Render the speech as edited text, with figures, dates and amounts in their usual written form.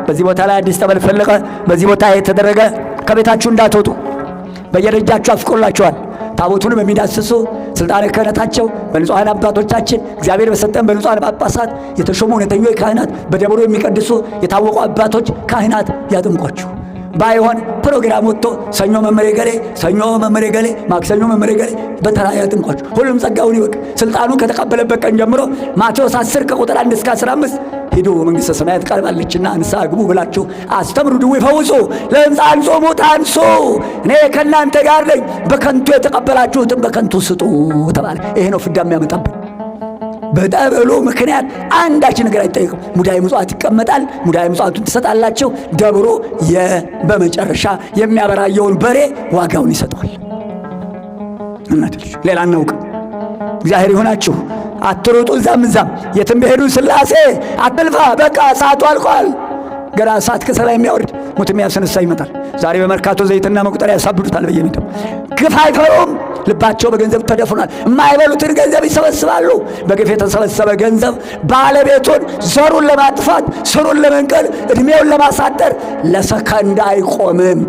በዚህ ቦታ ላይ አዲስ ጠበል ፈለቀ፣ በዚህ ቦታ የተደረገ ከቤታችሁ እንዳትወጡ በየደጃችሁ አስቆላችኋል። ታቦቱን የሚዳስሱ ስልጣነ ክህነታቸው በንጹሐን አባቶቻችን እግዚአብሔር በሰጠን በንጹሐን ጳጳሳት የተሾሙ እውነተኞች ካህናት በደብሩ የሚቀድሱ የታወቁ አባቶች ካህናት ያጥምቋችሁ። ባይሆን ፕሮግራም ወጥቶ ሰኞ መመሬ ገሌ፣ ሰኞ መመሬ ገሌ፣ ማክሰኞ መመሬ ገሌ በተራ ያጥምቋችሁ። ሁሉም ጸጋውን ይወቅ። ስልጣኑን ከተቀበለበት ቀን ጀምሮ ማቴዎስ 10 ከቁጥር 1 እስከ 15 ሂዱ መንግሥተ ሰማያት ቀርባለችና ንስሐ ግቡ ብላችሁ አስተምሩ፣ ድውይ ፈውሱ፣ ለምጻ አንጾሙ ታንሱ፣ እኔ ከእናንተ ጋር ነኝ፣ በከንቱ የተቀበላችሁትን በከንቱ ስጡ ተባለ። ይሄ ነው ፍዳ የሚያመጣብን። በጠበሉ ምክንያት አንዳች ነገር አይጠይቅም። ሙዳየ ምጽዋት ይቀመጣል። ሙዳየ ምጽዋቱን ትሰጣላችሁ። ደብሩ በመጨረሻ የሚያበራየውን በሬ ዋጋውን ይሰጠዋል። እናትልሽ ሌላ እናውቅ። እግዚአብሔር ይሆናችሁ። አትሩጡ እዛም የትም ሄዱ ሥላሴ አትልፋ። በቃ ሰዓቱ አልቋል። ገና እሳት ከሰማይ የሚያወርድ ሙት የሚያስነሳ ይመጣል። ዛሬ በመርካቶ ዘይትና መቁጠሪያ ያሳብዱታል በየሜዳው። ግፍ አይፈሩም። ልባቸው በገንዘብ ተደፍኗል። የማይበሉትን ገንዘብ ይሰበስባሉ። በግፍ የተሰበሰበ ገንዘብ ባለቤቱን ዘሩን ለማጥፋት ስሩን ለመንቀል ዕድሜውን ለማሳጠር ለሰከንድ አይቆምም።